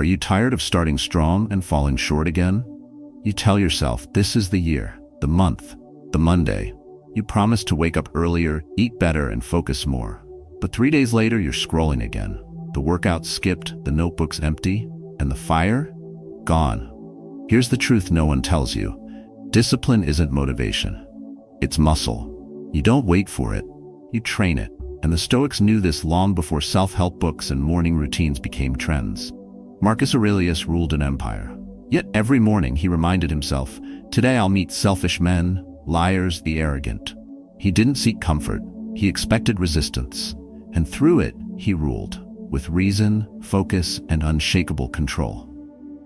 Are you tired of starting strong and falling short again? You tell yourself this is the year, the month, the Monday. You promise to wake up earlier, eat better, and focus more. But 3 days later, you're scrolling again. The workout skipped, the notebook's empty, and the fire? Gone. Here's the truth no one tells you. Discipline isn't motivation. It's muscle. You don't wait for it. You train it. And the Stoics knew this long before self-help books and morning routines became trends. Marcus Aurelius ruled an empire. Yet every morning he reminded himself, today I'll meet selfish men, liars, the arrogant. He didn't seek comfort. He expected resistance. And through it, he ruled, with reason, focus, and unshakable control.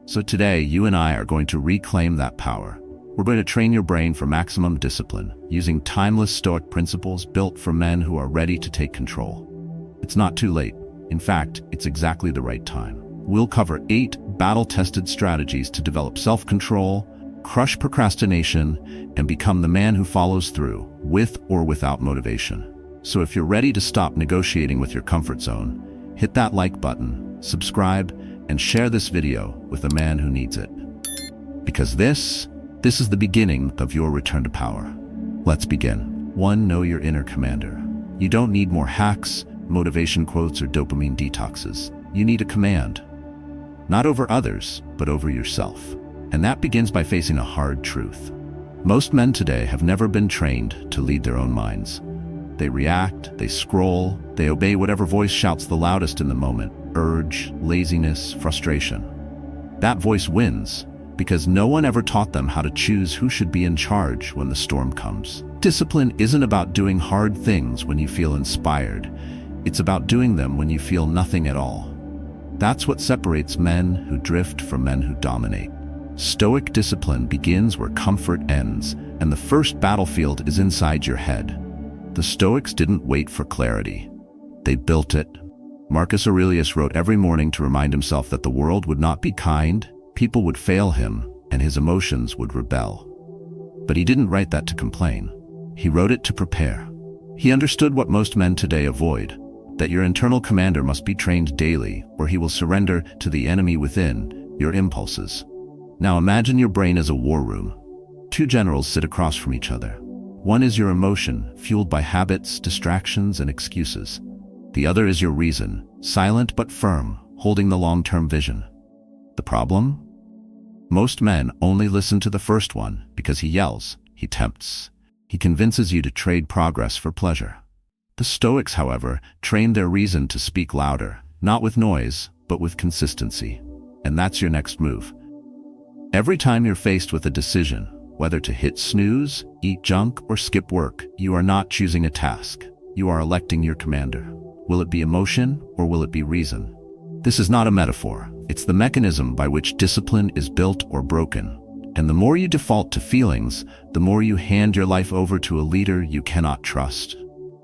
So today, you and I are going to reclaim that power. We're going to train your brain for maximum discipline, using timeless Stoic principles built for men who are ready to take control. It's not too late. In fact, it's exactly the right time. We'll cover 8 battle-tested strategies to develop self-control, crush procrastination, and become the man who follows through, with or without motivation. So if you're ready to stop negotiating with your comfort zone, hit that like button, subscribe, and share this video with a man who needs it. Because this is the beginning of your return to power. Let's begin. 1. Know your inner commander. You don't need more hacks, motivation quotes, or dopamine detoxes. You need a command. Not over others, but over yourself. And that begins by facing a hard truth. Most men today have never been trained to lead their own minds. They react, they scroll, they obey whatever voice shouts the loudest in the moment. Urge, laziness, frustration. That voice wins because no one ever taught them how to choose who should be in charge when the storm comes. Discipline isn't about doing hard things when you feel inspired. It's about doing them when you feel nothing at all. That's what separates men who drift from men who dominate. Stoic discipline begins where comfort ends, and the first battlefield is inside your head. The Stoics didn't wait for clarity. They built it. Marcus Aurelius wrote every morning to remind himself that the world would not be kind, people would fail him, and his emotions would rebel. But he didn't write that to complain. He wrote it to prepare. He understood what most men today avoid, that your internal commander must be trained daily, or he will surrender to the enemy within, your impulses. Now imagine your brain as a war room. 2 generals sit across from each other. One is your emotion, fueled by habits, distractions, and excuses. The other is your reason, silent but firm, holding the long-term vision. The problem? Most men only listen to the first one because he yells, he tempts, he convinces you to trade progress for pleasure. The Stoics, however, trained their reason to speak louder, not with noise, but with consistency. And that's your next move. Every time you're faced with a decision, whether to hit snooze, eat junk, or skip work, you are not choosing a task. You are electing your commander. Will it be emotion or will it be reason? This is not a metaphor. It's the mechanism by which discipline is built or broken. And the more you default to feelings, the more you hand your life over to a leader you cannot trust.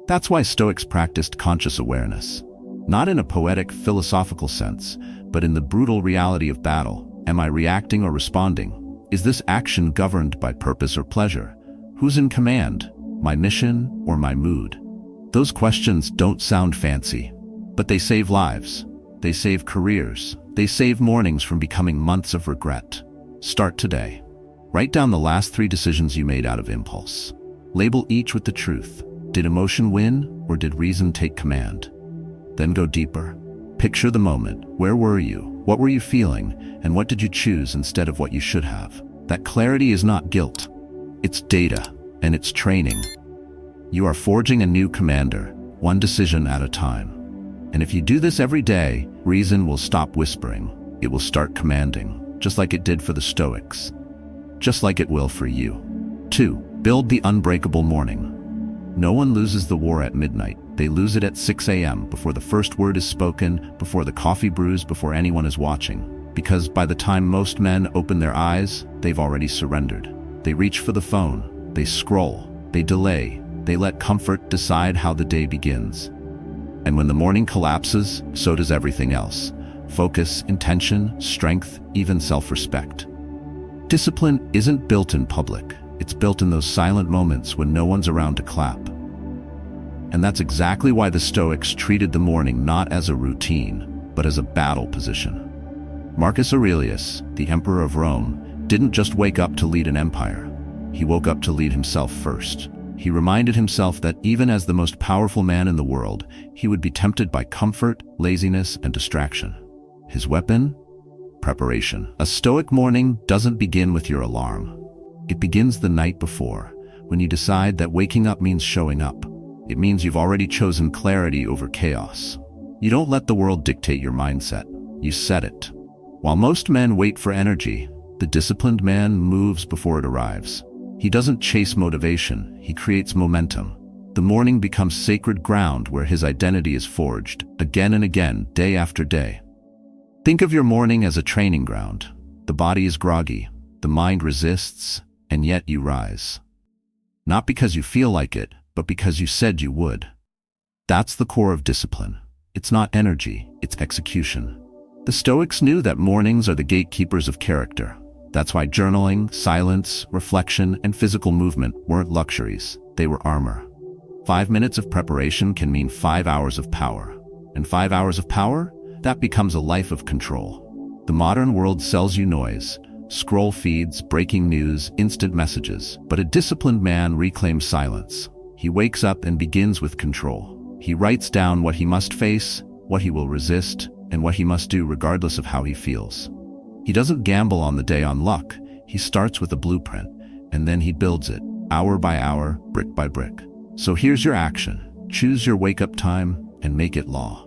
That's why Stoics practiced conscious awareness. Not in a poetic, philosophical sense, but in the brutal reality of battle. Am I reacting or responding? Is this action governed by purpose or pleasure? Who's in command? My mission or my mood? Those questions don't sound fancy, but they save lives. They save careers. They save mornings from becoming months of regret. Start today. Write down the last 3 decisions you made out of impulse. Label each with the truth. Did emotion win or did reason take command? Then go deeper. Picture the moment. Where were you? What were you feeling? And what did you choose instead of what you should have? That clarity is not guilt. It's data, and it's training. You are forging a new commander, one decision at a time. And if you do this every day, reason will stop whispering. It will start commanding, just like it did for the Stoics. Just like it will for you. 2. Build the unbreakable morning. No one loses the war at midnight. They lose it at 6 a.m., before the first word is spoken, before the coffee brews, before anyone is watching. Because by the time most men open their eyes, they've already surrendered. They reach for the phone, they scroll, they delay, they let comfort decide how the day begins. And when the morning collapses, so does everything else. Focus, intention, strength, even self-respect. Discipline isn't built in public. It's built in those silent moments when no one's around to clap. And that's exactly why the Stoics treated the morning not as a routine, but as a battle position. Marcus Aurelius, the emperor of Rome, didn't just wake up to lead an empire. He woke up to lead himself first. He reminded himself that even as the most powerful man in the world, he would be tempted by comfort, laziness, and distraction. His weapon? Preparation. A Stoic morning doesn't begin with your alarm. It begins the night before, when you decide that waking up means showing up. It means you've already chosen clarity over chaos. You don't let the world dictate your mindset. You set it. While most men wait for energy, the disciplined man moves before it arrives. He doesn't chase motivation, he creates momentum. The morning becomes sacred ground where his identity is forged, again and again, day after day. Think of your morning as a training ground. The body is groggy, the mind resists, and yet you rise. Not because you feel like it, but because you said you would. That's the core of discipline. It's not energy, it's execution. The Stoics knew that mornings are the gatekeepers of character. That's why journaling, silence, reflection, and physical movement weren't luxuries, they were armor. 5 minutes of preparation can mean 5 hours of power. And 5 hours of power? That becomes a life of control. The modern world sells you noise, scroll feeds, breaking news, instant messages. But a disciplined man reclaims silence. He wakes up and begins with control. He writes down what he must face, what he will resist, and what he must do regardless of how he feels. He doesn't gamble on the day on luck. He starts with a blueprint, and then he builds it, hour by hour, brick by brick. So here's your action. Choose your wake-up time and make it law.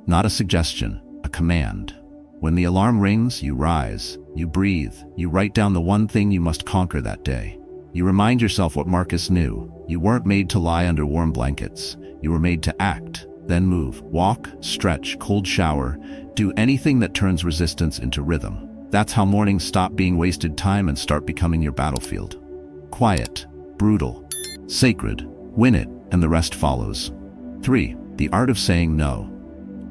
Not a suggestion, a command. When the alarm rings, you rise, you breathe, you write down the one thing you must conquer that day. You remind yourself what Marcus knew. You weren't made to lie under warm blankets. You were made to act, then move, walk, stretch, cold shower, do anything that turns resistance into rhythm. That's how mornings stop being wasted time and start becoming your battlefield. Quiet, brutal, sacred, win it, and the rest follows. 3. The art of saying no.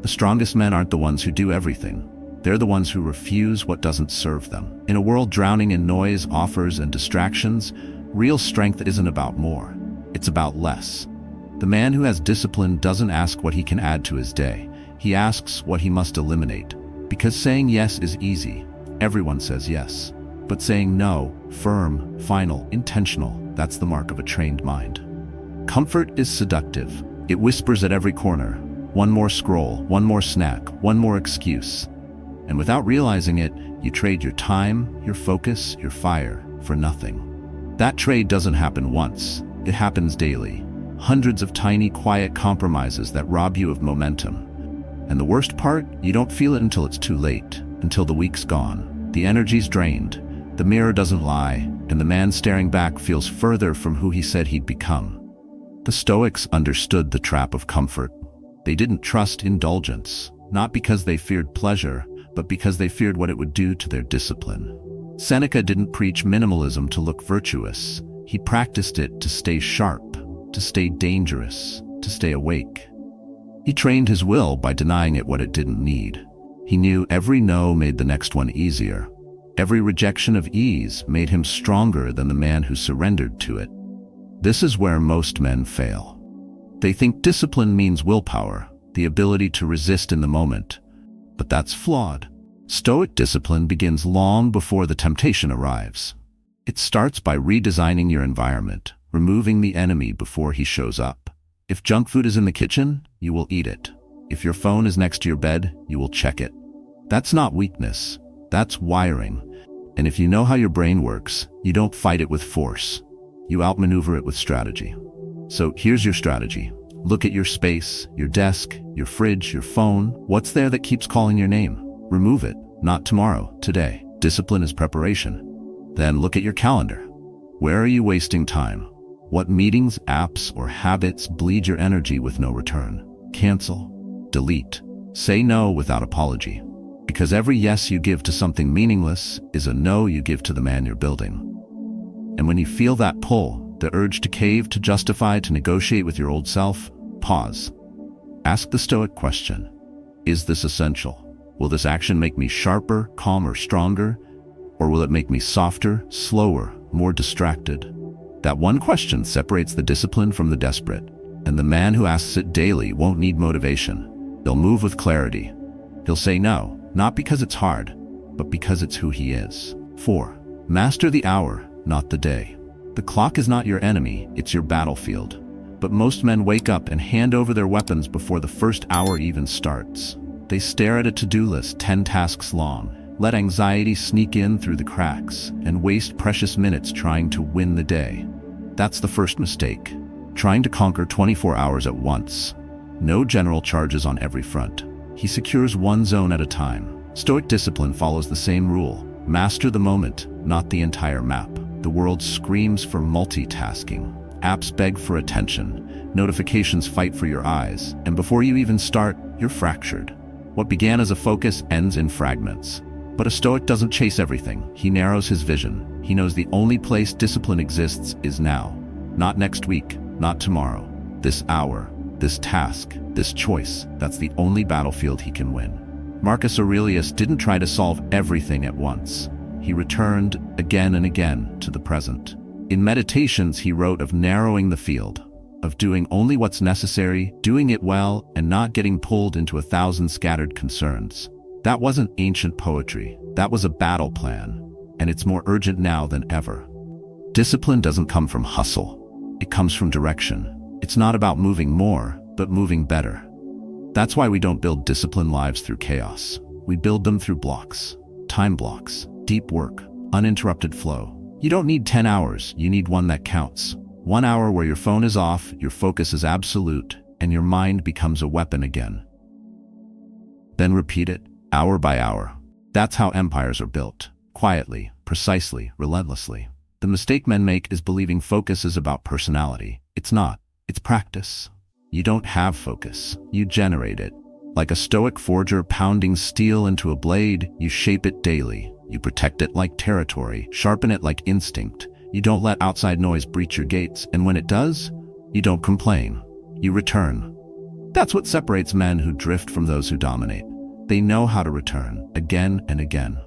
The strongest men aren't the ones who do everything. They're the ones who refuse what doesn't serve them. In a world drowning in noise, offers, and distractions, real strength isn't about more. It's about less. The man who has discipline doesn't ask what he can add to his day. He asks what he must eliminate. Because saying yes is easy. Everyone says yes. But saying no, firm, final, intentional, that's the mark of a trained mind. Comfort is seductive. It whispers at every corner. One more scroll, one more snack, one more excuse. And without realizing it, you trade your time, your focus, your fire for nothing. That trade doesn't happen once. It happens daily. Hundreds of tiny, quiet compromises that rob you of momentum. And the worst part, you don't feel it until it's too late, until the week's gone. The energy's drained, the mirror doesn't lie, and the man staring back feels further from who he said he'd become. The Stoics understood the trap of comfort. They didn't trust indulgence, not because they feared pleasure, but because they feared what it would do to their discipline. Seneca didn't preach minimalism to look virtuous. He practiced it to stay sharp, to stay dangerous, to stay awake. He trained his will by denying it what it didn't need. He knew every no made the next one easier. Every rejection of ease made him stronger than the man who surrendered to it. This is where most men fail. They think discipline means willpower, the ability to resist in the moment. But that's flawed. Stoic discipline begins long before the temptation arrives. It starts by redesigning your environment, removing the enemy before he shows up. If junk food is in the kitchen, you will eat it. If your phone is next to your bed, you will check it. That's not weakness. That's wiring. And if you know how your brain works, you don't fight it with force. You outmaneuver it with strategy. So here's your strategy. Look at your space, your desk, your fridge, your phone. What's there that keeps calling your name? Remove it. Not tomorrow, today. Discipline is preparation. Then look at your calendar. Where are you wasting time? What meetings, apps, or habits bleed your energy with no return? Cancel. Delete. Say no without apology. Because every yes you give to something meaningless is a no you give to the man you're building. And when you feel that pull, the urge to cave, to justify, to negotiate with your old self, pause. Ask the Stoic question. Is this essential? Will this action make me sharper, calmer, stronger? Or will it make me softer, slower, more distracted? That one question separates the disciplined from the desperate. And the man who asks it daily won't need motivation. He'll move with clarity. He'll say no, not because it's hard, but because it's who he is. 4. Master the hour, not the day. The clock is not your enemy, it's your battlefield. But most men wake up and hand over their weapons before the first hour even starts. They stare at a to-do list 10 tasks long, let anxiety sneak in through the cracks, and waste precious minutes trying to win the day. That's the first mistake. Trying to conquer 24 hours at once. No general charges on every front. He secures one zone at a time. Stoic discipline follows the same rule. Master the moment, not the entire map. The world screams for multitasking. Apps beg for attention. Notifications fight for your eyes. And before you even start, you're fractured. What began as a focus ends in fragments. But a Stoic doesn't chase everything. He narrows his vision. He knows the only place discipline exists is now. Not next week, not tomorrow. This hour, this task, this choice, that's the only battlefield he can win. Marcus Aurelius didn't try to solve everything at once. He returned again and again to the present. In Meditations, he wrote of narrowing the field, of doing only what's necessary, doing it well, and not getting pulled into 1,000 scattered concerns. That wasn't ancient poetry. That was a battle plan, and it's more urgent now than ever. Discipline doesn't come from hustle. It comes from direction. It's not about moving more, but moving better. That's why we don't build disciplined lives through chaos. We build them through blocks, time blocks, deep work, uninterrupted flow. You don't need 10 hours, you need one that counts. 1 hour where your phone is off, your focus is absolute, and your mind becomes a weapon again. Then repeat it, hour by hour. That's how empires are built. Quietly, precisely, relentlessly. The mistake men make is believing focus is about personality. It's not. It's practice. You don't have focus. You generate it. Like a Stoic forger pounding steel into a blade, you shape it daily. You protect it like territory, sharpen it like instinct. You don't let outside noise breach your gates, and when it does, you don't complain. You return. That's what separates men who drift from those who dominate. They know how to return, again and again.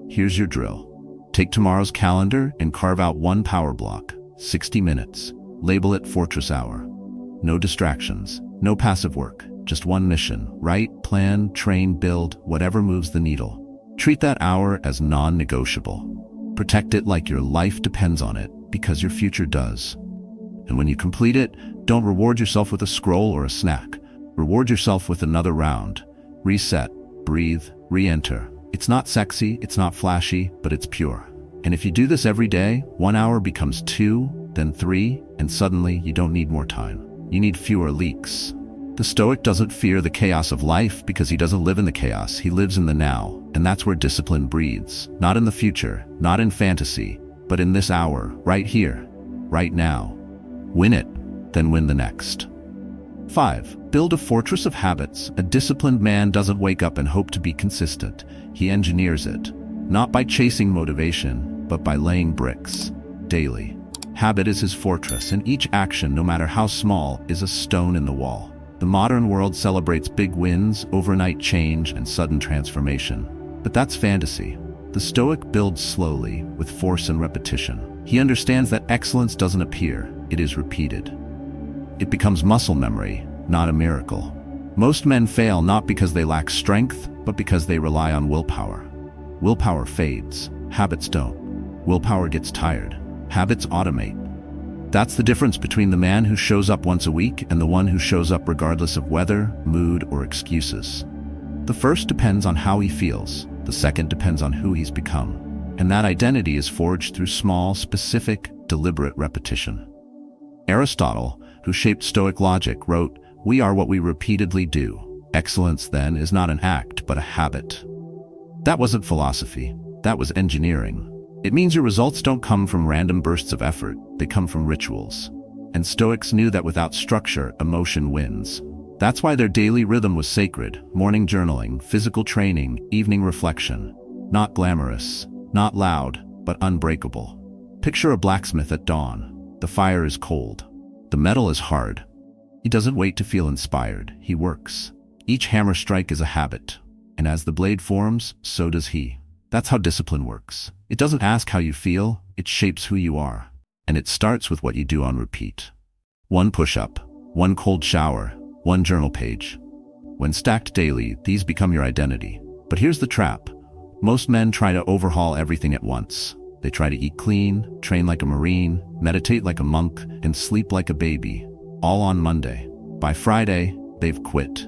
Here's your drill. Take tomorrow's calendar and carve out one power block, 60 minutes. Label it Fortress Hour. No distractions, no passive work, just one mission. Write, plan, train, build, whatever moves the needle. Treat that hour as non-negotiable. Protect it like your life depends on it, because your future does. And when you complete it, don't reward yourself with a scroll or a snack. Reward yourself with another round. Reset, breathe, re-enter. It's not sexy, it's not flashy, but it's pure. And if you do this every day, 1 hour becomes 2, then 3, and suddenly you don't need more time. You need fewer leaks. The Stoic doesn't fear the chaos of life because he doesn't live in the chaos, he lives in the now, and that's where discipline breathes. Not in the future, not in fantasy, but in this hour, right here, right now. Win it, then win the next. 5. Build a fortress of habits. A disciplined man doesn't wake up and hope to be consistent. He engineers it, not by chasing motivation, but by laying bricks, daily. Habit is his fortress, and each action, no matter how small, is a stone in the wall. The modern world celebrates big wins, overnight change, and sudden transformation. But that's fantasy. The Stoic builds slowly, with force and repetition. He understands that excellence doesn't appear, it is repeated. It becomes muscle memory, not a miracle. Most men fail not because they lack strength, but because they rely on willpower. Willpower fades, habits don't. Willpower gets tired, habits automate. That's the difference between the man who shows up once a week and the one who shows up regardless of weather, mood, or excuses. The first depends on how he feels, the second depends on who he's become. And that identity is forged through small, specific, deliberate repetition. Aristotle, who shaped Stoic logic, wrote, "We are what we repeatedly do. Excellence, then, is not an act, but a habit." That wasn't philosophy. That was engineering. It means your results don't come from random bursts of effort. They come from rituals. And Stoics knew that without structure, emotion wins. That's why their daily rhythm was sacred. Morning journaling, physical training, evening reflection. Not glamorous, not loud, but unbreakable. Picture a blacksmith at dawn. The fire is cold. The metal is hard. He doesn't wait to feel inspired. He works. Each hammer strike is a habit. And as the blade forms, so does he. That's how discipline works. It doesn't ask how you feel, it shapes who you are. And it starts with what you do on repeat. One push-up, one cold shower, one journal page. When stacked daily, these become your identity. But here's the trap. Most men try to overhaul everything at once. They try to eat clean, train like a Marine, meditate like a monk, and sleep like a baby, all on Monday. By Friday, they've quit.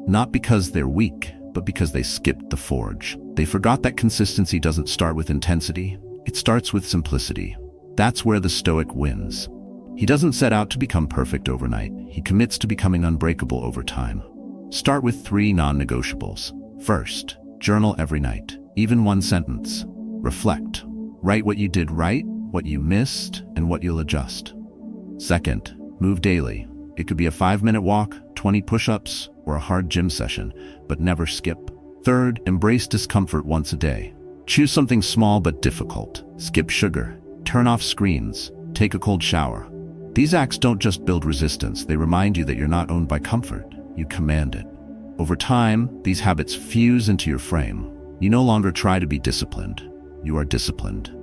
Not because they're weak, but because they skipped the forge. They forgot that consistency doesn't start with intensity, it starts with simplicity. That's where the Stoic wins. He doesn't set out to become perfect overnight, he commits to becoming unbreakable over time. Start with 3 non-negotiables. First, journal every night, even 1 sentence. Reflect. Write what you did right, what you missed, and what you'll adjust. Second, move daily. It could be a 5-minute walk, 20 push-ups, or a hard gym session, but never skip. Third, embrace discomfort once a day. Choose something small but difficult. Skip sugar. Turn off screens. Take a cold shower. These acts don't just build resistance, they remind you that you're not owned by comfort. You command it. Over time, these habits fuse into your frame. You no longer try to be disciplined. You are disciplined.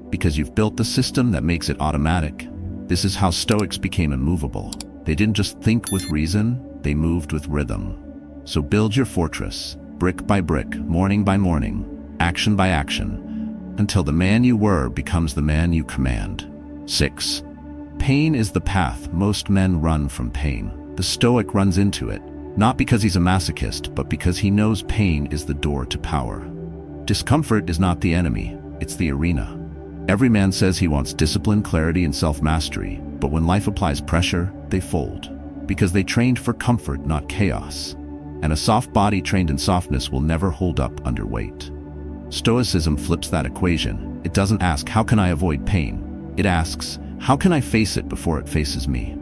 Because you've built the system that makes it automatic. This is how Stoics became immovable. They didn't just think with reason, they moved with rhythm. So build your fortress, brick by brick, morning by morning, action by action, until the man you were becomes the man you command. 6. Pain is the path. Most men run from pain. The Stoic runs into it, not because he's a masochist, but because he knows pain is the door to power. Discomfort is not the enemy, it's the arena. Every man says he wants discipline, clarity, and self-mastery, but when life applies pressure, they fold. Because they trained for comfort, not chaos. And a soft body trained in softness will never hold up under weight. Stoicism flips that equation. It doesn't ask, how can I avoid pain? It asks, how can I face it before it faces me?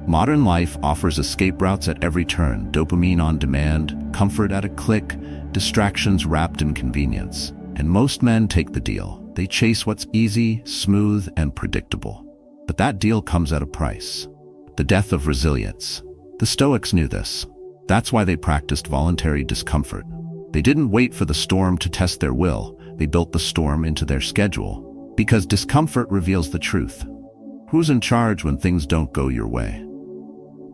Modern life offers escape routes at every turn, dopamine on demand, comfort at a click, distractions wrapped in convenience. And most men take the deal. They chase what's easy, smooth, and predictable. But that deal comes at a price. The death of resilience. The Stoics knew this. That's why they practiced voluntary discomfort. They didn't wait for the storm to test their will. They built the storm into their schedule. Because discomfort reveals the truth. Who's in charge when things don't go your way?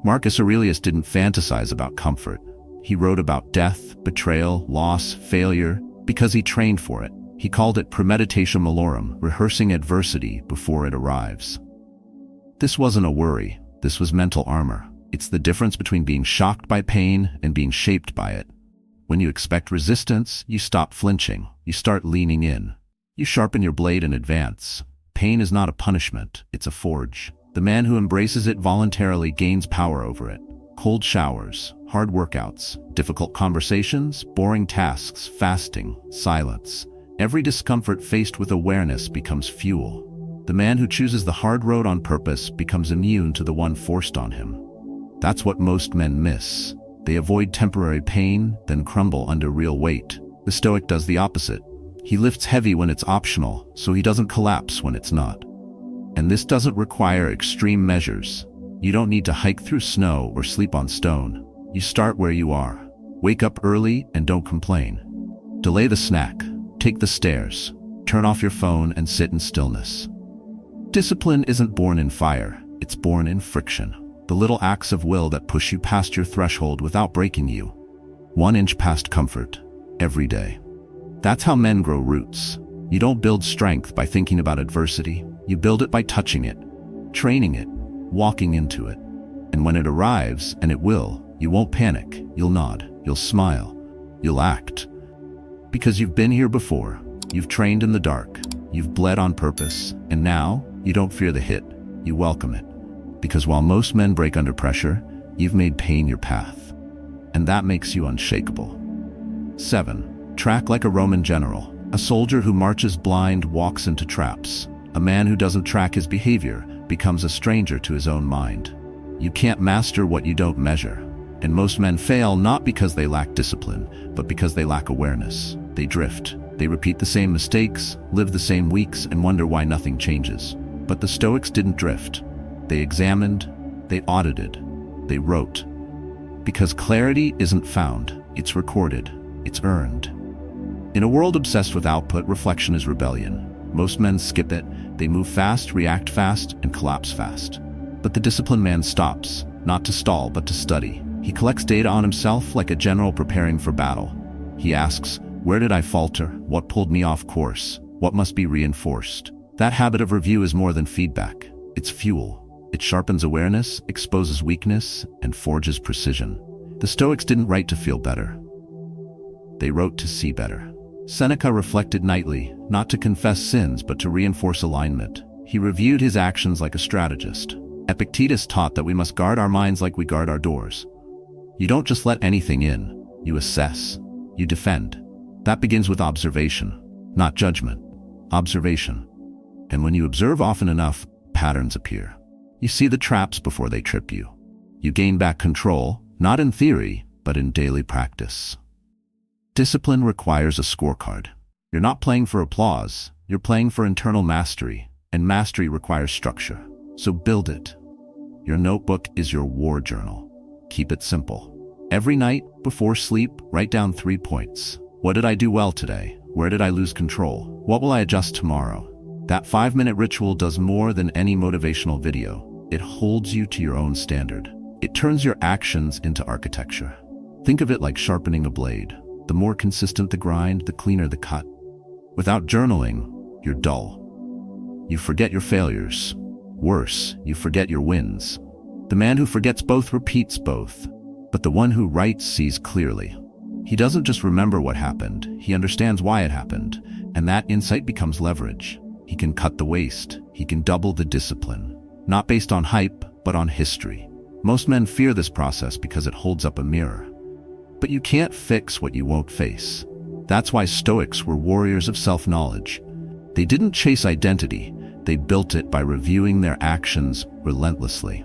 Marcus Aurelius didn't fantasize about comfort. He wrote about death, betrayal, loss, failure, because he trained for it. He called it premeditatio malorum, rehearsing adversity before it arrives. This wasn't a worry, this was mental armor. It's the difference between being shocked by pain and being shaped by it. When you expect resistance, you stop flinching, you start leaning in. You sharpen your blade in advance. Pain is not a punishment, it's a forge. The man who embraces it voluntarily gains power over it. Cold showers, hard workouts, difficult conversations, boring tasks, fasting, silence. Every discomfort faced with awareness becomes fuel. The man who chooses the hard road on purpose becomes immune to the one forced on him. That's what most men miss. They avoid temporary pain, then crumble under real weight. The Stoic does the opposite. He lifts heavy when it's optional, so he doesn't collapse when it's not. And this doesn't require extreme measures. You don't need to hike through snow or sleep on stone. You start where you are. Wake up early and don't complain. Delay the snack. Take the stairs. Turn off your phone and sit in stillness. Discipline isn't born in fire, it's born in friction. The little acts of will that push you past your threshold without breaking you. 1 inch past comfort, every day. That's how men grow roots. You don't build strength by thinking about adversity. You build it by touching it, training it, walking into it. And when it arrives, and it will, you won't panic. You'll nod, you'll smile, you'll act. Because you've been here before. You've trained in the dark. You've bled on purpose. And now, you don't fear the hit. You welcome it. Because while most men break under pressure, you've made pain your path. And that makes you unshakable. 7. Track like a Roman general. A soldier who marches blind walks into traps. A man who doesn't track his behavior becomes a stranger to his own mind. You can't master what you don't measure. And most men fail not because they lack discipline, but because they lack awareness. They drift. They repeat the same mistakes, live the same weeks, and wonder why nothing changes. But the Stoics didn't drift. They examined, they audited, they wrote. Because clarity isn't found, it's recorded, it's earned. In a world obsessed with output, reflection is rebellion. Most men skip it. They move fast, react fast, and collapse fast. But the disciplined man stops, not to stall, but to study. He collects data on himself like a general preparing for battle. He asks, Where did I falter? What pulled me off course? What must be reinforced? That habit of review is more than feedback. It's fuel. It sharpens awareness, exposes weakness, and forges precision. The Stoics didn't write to feel better. They wrote to see better. Seneca reflected nightly, not to confess sins, but to reinforce alignment. He reviewed his actions like a strategist. Epictetus taught that we must guard our minds like we guard our doors. You don't just let anything in. You assess. You defend. That begins with observation, not judgment. Observation. And when you observe often enough, patterns appear. You see the traps before they trip you. You gain back control, not in theory, but in daily practice. Discipline requires a scorecard. You're not playing for applause. You're playing for internal mastery, and mastery requires structure. So build it. Your notebook is your war journal. Keep it simple. Every night, before sleep, write down 3 points. What did I do well today? Where did I lose control? What will I adjust tomorrow? That 5-minute ritual does more than any motivational video. It holds you to your own standard. It turns your actions into architecture. Think of it like sharpening a blade. The more consistent the grind, the cleaner the cut. Without journaling, you're dull. You forget your failures. Worse, you forget your wins. The man who forgets both repeats both, but the one who writes sees clearly. He doesn't just remember what happened, he understands why it happened, and that insight becomes leverage. He can cut the waste, he can double the discipline. Not based on hype, but on history. Most men fear this process because it holds up a mirror. But you can't fix what you won't face. That's why Stoics were warriors of self-knowledge. They didn't chase identity, they built it by reviewing their actions relentlessly.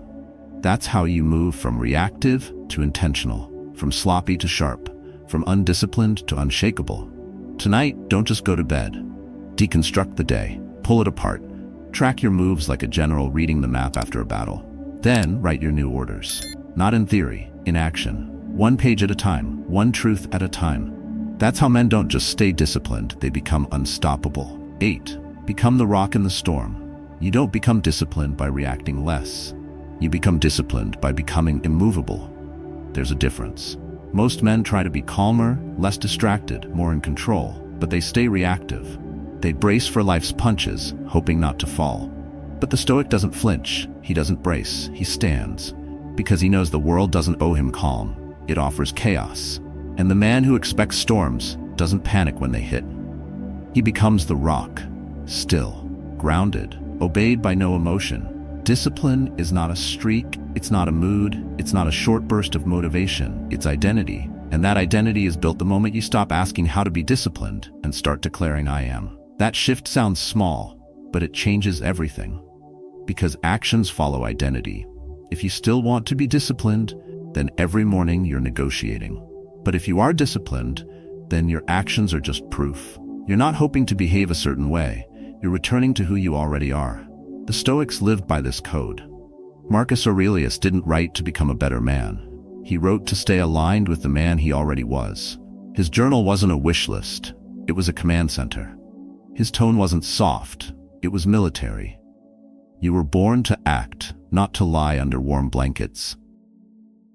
That's how you move from reactive to intentional, from sloppy to sharp, from undisciplined to unshakable. Tonight, don't just go to bed. Deconstruct the day, pull it apart, track your moves like a general reading the map after a battle. Then write your new orders. Not in theory, in action. 1 page at a time, one truth at a time. That's how men don't just stay disciplined, they become unstoppable. 8. Become the rock in the storm. You don't become disciplined by reacting less. You become disciplined by becoming immovable. There's a difference. Most men try to be calmer, less distracted, more in control, but they stay reactive. They brace for life's punches, hoping not to fall. But the Stoic doesn't flinch, he doesn't brace, he stands. Because he knows the world doesn't owe him calm. It offers chaos. And the man who expects storms doesn't panic when they hit. He becomes the rock, still, grounded, obeyed by no emotion. Discipline is not a streak, it's not a mood, it's not a short burst of motivation, it's identity. And that identity is built the moment you stop asking how to be disciplined and start declaring I am. That shift sounds small, but it changes everything. Because actions follow identity. If you still want to be disciplined, then every morning you're negotiating. But if you are disciplined, then your actions are just proof. You're not hoping to behave a certain way. You're returning to who you already are. The Stoics lived by this code. Marcus Aurelius didn't write to become a better man. He wrote to stay aligned with the man he already was. His journal wasn't a wish list. It was a command center. His tone wasn't soft. It was military. You were born to act, not to lie under warm blankets.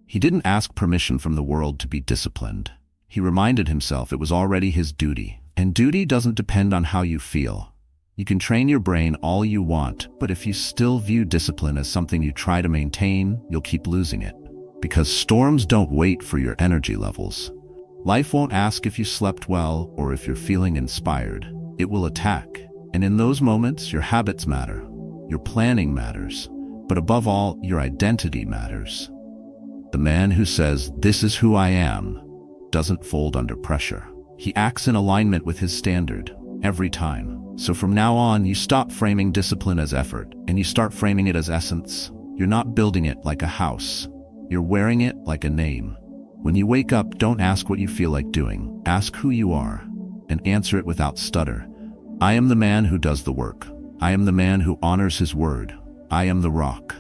He didn't ask permission from the world to be disciplined. He reminded himself it was already his duty. And duty doesn't depend on how you feel. You can train your brain all you want, but if you still view discipline as something you try to maintain, you'll keep losing it. Because storms don't wait for your energy levels. Life won't ask if you slept well or if you're feeling inspired. It will attack. And in those moments, your habits matter. Your planning matters. But above all, your identity matters. The man who says, "This is who I am," doesn't fold under pressure. He acts in alignment with his standard, every time. So from now on, you stop framing discipline as effort, and you start framing it as essence. You're not building it like a house. You're wearing it like a name. When you wake up, don't ask what you feel like doing. Ask who you are, and answer it without stutter. I am the man who does the work. I am the man who honors his word. I am the rock.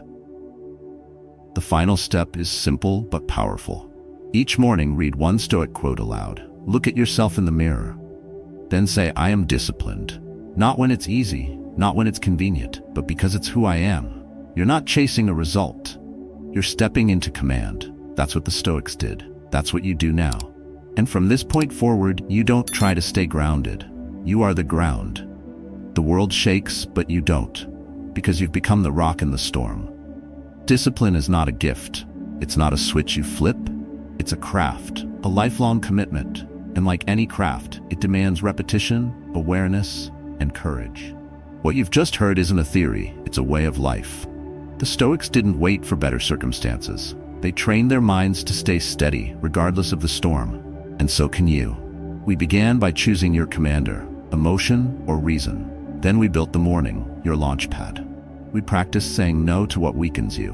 The final step is simple but powerful. Each morning, read one Stoic quote aloud. Look at yourself in the mirror. Then say, I am disciplined. Not when it's easy, not when it's convenient, but because it's who I am. You're not chasing a result. You're stepping into command. That's what the Stoics did. That's what you do now. And from this point forward, you don't try to stay grounded. You are the ground. The world shakes, but you don't, because you've become the rock in the storm. Discipline is not a gift. It's not a switch you flip. It's a craft, a lifelong commitment. And like any craft, it demands repetition, awareness, and courage. What you've just heard isn't a theory, it's a way of life. The Stoics didn't wait for better circumstances. They trained their minds to stay steady, regardless of the storm. And so can you. We began by choosing your commander, emotion or reason. Then we built the morning, your launch pad. We practiced saying no to what weakens you.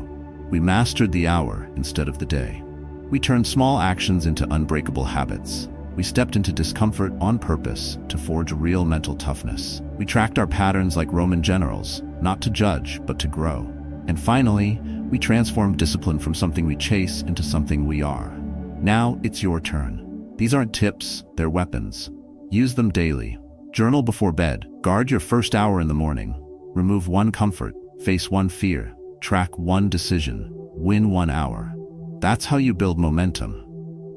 We mastered the hour instead of the day. We turned small actions into unbreakable habits. We stepped into discomfort on purpose to forge a real mental toughness. We tracked our patterns like Roman generals, not to judge, but to grow. And finally, we transformed discipline from something we chase into something we are. Now it's your turn. These aren't tips, they're weapons. Use them daily. Journal before bed. Guard your first hour in the morning. Remove one comfort. Face one fear. Track one decision. Win 1 hour. That's how you build momentum.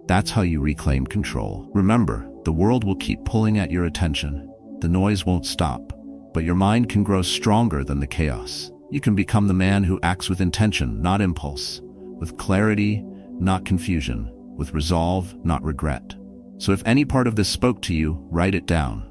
That's how you reclaim control. Remember, the world will keep pulling at your attention. The noise won't stop, but your mind can grow stronger than the chaos. You can become the man who acts with intention, not impulse, with clarity, not confusion, with resolve, not regret. So if any part of this spoke to you, write it down.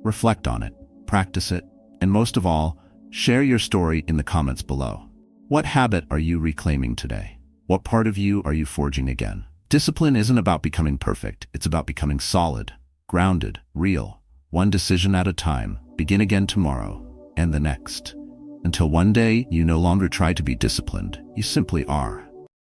Reflect on it, practice it, and most of all, share your story in the comments below. What habit are you reclaiming today? What part of you are you forging again? Discipline isn't about becoming perfect, it's about becoming solid, grounded, real. One decision at a time. Begin again tomorrow, and the next. Until one day, you no longer try to be disciplined, you simply are.